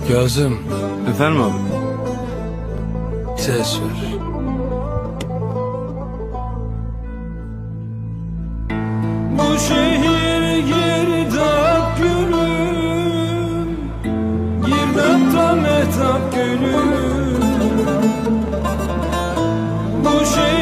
Kazım, Efendim abi? ses ver. Bu şehir girdap gülüm, girdapta metap gülüm. Bu şehir